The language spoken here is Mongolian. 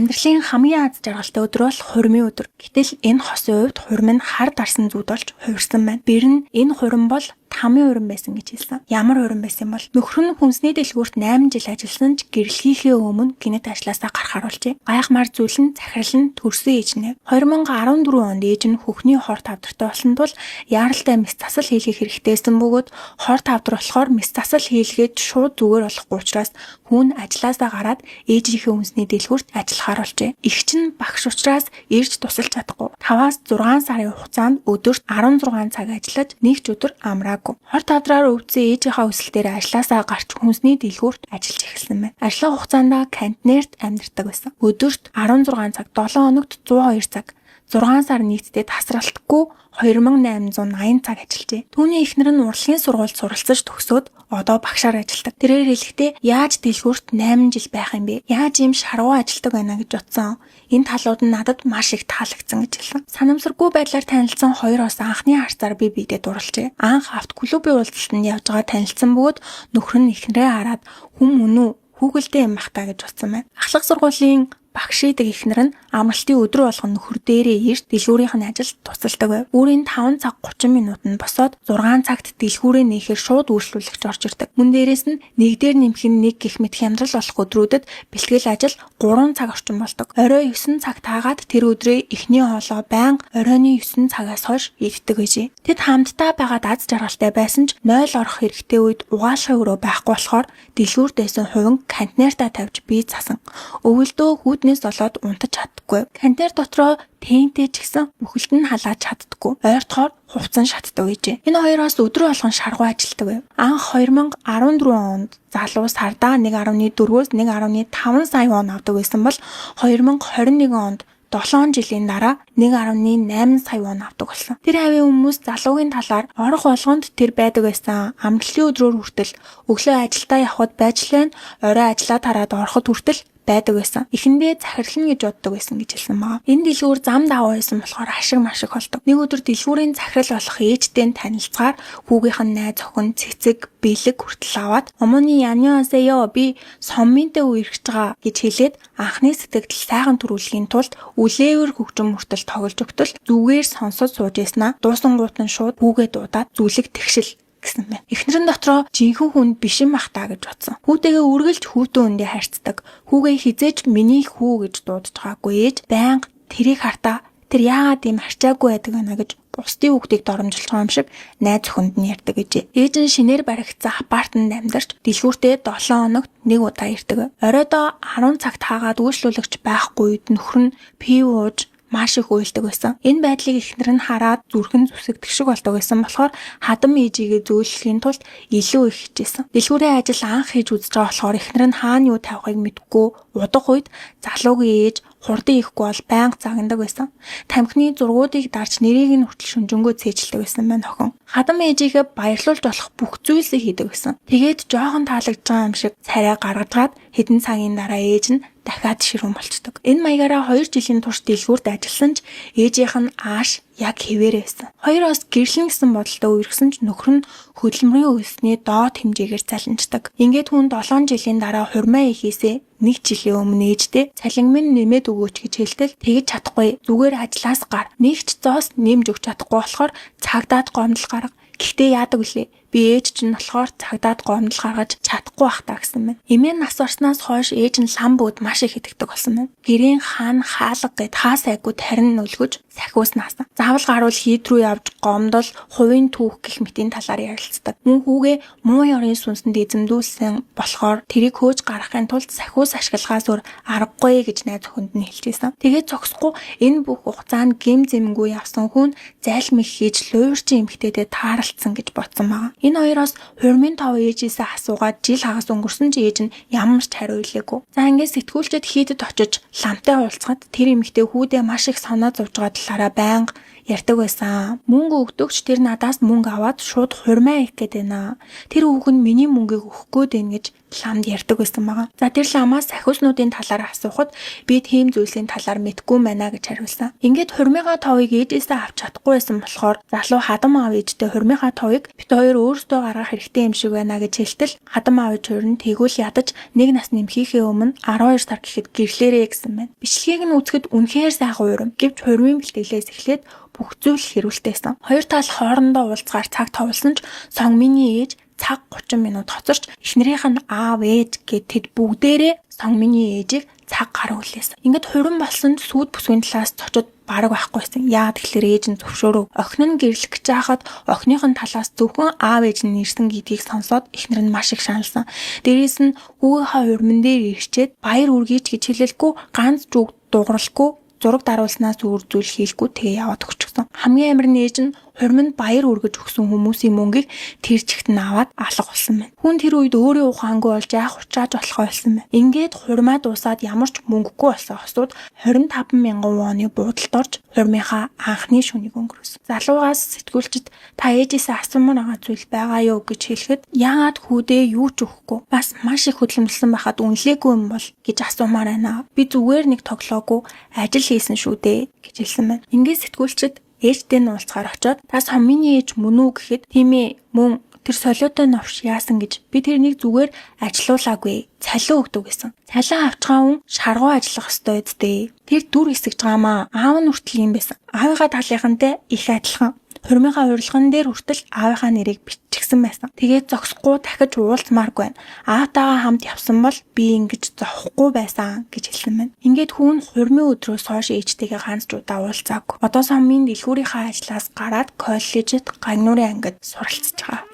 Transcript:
Амьдралын хамгийн аз жаргалтай өдөр бол хурмын өдөр. Гэтэл энэ хосын хувьд хурим нь хар дарсан зүуд болж хувирсан байна. Бэр нь энэ хурим бол тамийн уран байсан гэж хэлсэн. Ямар уран байсан бол нөхөр нь хүнсний дэлгүүрт 8 жил ажилласан ч гэрлэхийнхээ өмнө гинэт ажлаасаа гарахаар болжээ. Гайхмаар зүйл нь захирал нь төрсөн ээж нэ. 2014 онд ээж нь хөхний хор тавдартай болсон тул яаралтай мэс засал хийлгэх хэрэгтэйсэн бөгөөд хор тавдар болохоор мэс засал хийлгээд шууд зүгээр болохгүй учраас хүн ажлаасаа гараад ээжийнхээ хүнсний дэлгүүрт ажиллахаар болжээ. Эгч нь багш учраас ирж тусалж чадахгүй. 5-6 сарын хугацаанд өдөрт 16 цаг ажиллаж нэг ч өдөр амраагүй. Хор тавдраар өвдсөн ээжийнхээ өсөлтөөр ажлаасаа гарч хүнсний дэлгүүрт ажиллаж эхэлсэн байна. Ажлын хугацаанд кантинерт амьдардаг байсан. Өдөрт 16 цаг, 7 хоногт 102 цаг. 6 сар нийтдээ тасралтгүй 2880 цаг ажиллажээ. Түүний эхнэр нь урлагийн сургуульд суралцаж төгсөөд одоо багшаар ажилладаг. Тэрээр хэлэхдээ яаж дэлгүүрт 8 жил байх юм бэ? Яаж ийм шаргуу ажилладаг байна гэж бодсон. Энэ талууд нь надад маш их таалагдсан гэж хэлсэн. Санамсаргүй байдлаар танилцсан хоёр ос анхны харцаар би бидэд дурлжээ. Анх авто клубын уулзалтанд явж байгаа танилцсан бөгөөд нөхөр нь эхнэрээ хараад хүм мөн үү? Хүүгэлдээ юм бах та гэж бодсон байна. Ахлах сургуулийн багш идэг эхнэр нь амралтын өдөр болгон нөхөр дээрээ ирж дэлгүүрийнх нь ажилд тусалдаг байв. Үүрийн 5 цаг 30 минутанд босоод 6 цагт дэлгүүрээ нээхээр шууд үйлчлүүлэгч орж ирдэг. Мөн дээрээс нь нэг дээр нэмэх нь нэг гэх мэт хямдрал болох өдрүүдэд бэлтгэл ажил 3 цаг орчим болдог. Орой 9 цаг таагаад тэр өдрөө эхний хоолоо байнга оройн 9 цагаас хойш иддэг гэжээ. Тэд хамтдаа байгаад аз жаргалтай байсан ч 0 орох хэрэгтэй үед угаалгын өрөө байхгүй болохоор дэлгүүрт байсан хувин кантинертаа тавьж бие засан. Өвөлдөө хүүднээс болоод унтаж чаддаггүй. Кантинер дотроо тэнтэй ч гэсэн бүхэлд нь халааж чаддаггүй. Ойртохоор хувцсан шатдаг гэжээ. Энэ хоёроос өдрө болгон шаргуу ажилтдаг байв. Анх 2014 онд залуу сардаа 1.4-өөс 1.5 сая вон авдаг байсан бол 2021 онд 7 жилийн дараа 1.8 сая вон авдаг болсон. Тэр хавийн хүмүүс залуугийн талаар орох болгонд тэр байдаг байсан амралтын өдрөөр хүртэл өглөө ажилдаа явхад байжлаа нь орой ажиллаа тараад ороход хүртэл байдаг байсан. Эхэндээ захирлна гэж боддог байсан гэж хэлсэн байгаа. Энэ дэлгүүр зам даваа байсан болохоор ашиг машиг болдог. Нэг өдөр дэлгүүрийн захирал болох ээжтэй танилцгаар хүүгийнх нь найз охин цэцэг бэлэг хүртэл аваад "Омоны яниосеё би сомминтэй үерхэж байгаа" гэж хэлээд анхны сэтгэгдэл сайхан төрүүлэхийн тулд үлээвэр хөгжим хүртэл тоглож өгтөл зүгээр сонсож сууж яснаа дуусангууд нь шууд хүүгээ дуудаад зүлэг тэгшил гэсэн байна. Эхнэрэн дотроо жинхэнэ хүн биш юм ах та гэж бодсон. Хүүтэйгээ үргэлж хүүтэн өндөө харьцдаг. Хүүгээ хизээж миний хүү гэж дуудаж байгаагүй ээж байнга тэрийг хартаа тэр яагаад ийм харьцаагүй байдаг байна гэж бусдын хүүхдийг доромжилж байгаа юм шиг найз охинд нь ярьдаг гэжээ. Ээж нь шинээр баригдсан апартанд амьдарч дэлгүүртээ 7 хоногт нэг удаа ирдэг. Оройдоо 10 цагт хаагаад үйлчлүүлэгч байхгүй үед нөхөр нь пив ууж маш их уйлдаг байсан. Энэ байдлыг эхнэр нь хараад зүрхэн зүсэгдэх шиг болдог байсан болохоор хадам ээжигээ зөөлөхийн тулд илүү их хичээсэн. Дэлгүүрийн ажил анх хийж үзэж байгаа болохоор эхнэр нь хаана юу тавихыг мэдэхгүй удах үед залуугийн ээж хурдан ихгүй бол байнга загнадаг байсан. Тамхины зургуудыг дарж нэрийг нь хүртэл шүнжэнгөө цээжилдэг байсан байна охин. Хадам ээжигээ баярлуулж болох бүх зүйлсийг хийдэг байсан. Тэгээд жоохон таалагдж байгаа юм шиг царай гаргажгаад хэдэн цагийн дараа ээж нь дахиад ширүүн болчдөг. Энэ маягаараа 2 жилийн турш дэлгүүрт ажилласан ч ээжийнх нь ааш яг хэвээр байсан. Хоёроос гэрлэн гэсэн бодолтой үерхсэн ч нөхөр нь хөдөлмөрийн өсний доод хэмжээгээр цалинждаг. Ингээд хүн 7 жилийн дараа хурмаа ихээсээ 1 жилийн өмнө ээжтэй цалин минь нэмээд өгөөч гэж хэлтэл тэгж чадахгүй. Зүгээр ажиллаас гар. Нэг ч зоос нэмж өгч чадахгүй болохоор цагдаад гомдол гарга. Гэхдээ яадаг вүлээ? Би ээж чинь болохоор цагдаад гомдол гаргаж чадахгүй бах та гэсэн байна. Эмээ нас орсноос хойш ээж нь лам бүүд маш их идэгдэг болсон байна. Гэрийн хаан хаалга гэд хаа сайгүй тарин нөлгөж сахиуснаас. Заавал гаруул хийд рүү явж гомдол хувийн түүх гэх мэтийн талаар ярилцдаг. Мөн хүүгээ муу ёрын сүнсэнд эзэмдүүлсэн болохоор тэрийг хөөж гаргахын тулд сахиус ашиглагаас өөр аргагүй гэж найз охинд нь хэлжсэн. Тэгээд зогсохгүй энэ бүх хугацаанд гим зэмгүй явсан хүн зайлмих хийж луурчин эмгтээдээ таарлцсан гэж бодсон байгаа. Энэ хоёроос хурмын тав ээжээсээ асуугаад жил хагас өнгөрсөн ч ээж нь ямар ч хариу илгээгүй. За ингээд сэтгүүлчд хийдэд очиж ламтай уулзахад тэр эмэгтэй хүүдээ маш их санаа зовж байгаа талаараа байнга ярьдаг байсан. Мөнгө өгдөгч тэр надаас мөнгө аваад шууд хурмаа их гээд байна. Тэр хүүхэн миний мөнгийг өгөх гээд байна гэж ламд ярьдаг байсан байгаа. За тэр ламаас ахиуснуудын талаар асуухад би тийм зүйлсийн талаар мэдгүй байна гэж хариулсан. Ингээд хурмынхаа товыг ээжээсээ авч чадахгүй байсан болохоор залуу хадам аав ээжтэй хурмынхаа товыг бит хоёр өөрсдөө гаргах хэрэгтэй юм шиг байна гэж хэлтэл хадам аав ээж хоёр нь тэгвэл ядаж нэг нас нэмхийнхээ өмнө 12 сар гэхэд гэрлээрээ гэсэн байна. Бичлэгийг нь үзэхэд үнэхээр сайхан урам. Гэвч хурмын бэлтгэлээс эхлээд бүх зүйл хэрүүлтэйсэн. Хоёр тал хоорондоо уулзгаар цаг товлсон ч Сонгминий ээж цаг 30 минут хоцорч эхнэрийнх нь аав ээж гэд тэд бүгдээрээ Сонгминий ээжийг цаг гаруй хүлээсэн. Ингээд хурим болсон сүйд бүсгийн талаас цочод бараг байхгүйсэн. Яагаад тэгэхээр ээж нь зөвшөөрөв. Охин нь гэрлэх гэж хахад охиныхын талаас зөвхөн аав ээж нь ирсэн гэдгийг сонсоод эхнэр нь маш их шаналсан. Дээрээс нь хүүгийнхаа урман дээр ирчээд баяр үргийч гэж хэлэлгүй ганц зүг дууралгүй зураг даруулснаас өөр зүйл хийлгүй тэгээ яваад өгчихсөн. Хамгийн амар нь ээж нь хурманд баяр үргэж өгсөн хүмүүсийн мөнгийг тэр чигт нь аваад алга болсон байна. Хүн тэр үед өөрөө ухаангүй болж яах учрааж болохоо болсон байна. Ингээд хурмаа дуусаад ямар ч мөнгөгүй болсон хосууд 25 мянган воны буудалд орж хурмынхаа анхны шүнийг өнгөрөөсөн. Залуугаас сэтгүүлчид та ээжээсээ асуумаар байгаа зүйл байгаа юу гэж хэлэхэд яагаад хүүдээ юу ч өгөхгүй бас маш их хөдөлмөрлсөн байхад үнэлээгүй юм бол гэж асуумаар байна. Би зүгээр нэг тоглоогүй ажил хийсэн шүү дээ гэж хэлсэн байна. Ингээд сэтгүүлчид ээжтэй нь уулзгаар очоод та Сонгминий ээж мөн үү гэхэд тийм ээ мөн тэр солиотой новш яасан гэж би тэрнийг зүгээр ажилуулаагүй цалин өгдөг гэсэн. Цалин авчгаа хүн шаргуу ажиллах ёстой үсттэй. Тэр дүр хэсэгж байгаамаа аав нь хүртэл юм байсан. Аавынхаа талынхантай их адилхан. Хурмынхаа урилган дээр хүртэл аавынхаа нэрийг биччихсэн байсан. Тэгээд зогсохгүй дахиж уулзмааргүй байна. Аавтайгаа хамт явсан бол би ингэж зовхгүй байсан гэж хэлсэн байна. Ингээд хүүн хурмын өдрөөс хойш ээжтэйгээ ганц ч удаа уулзаагүй. Одоо Сонгмийн дэлгүүрийнхаа ажлаас гараад коллежид гагнуурын ангид суралцж байгаа.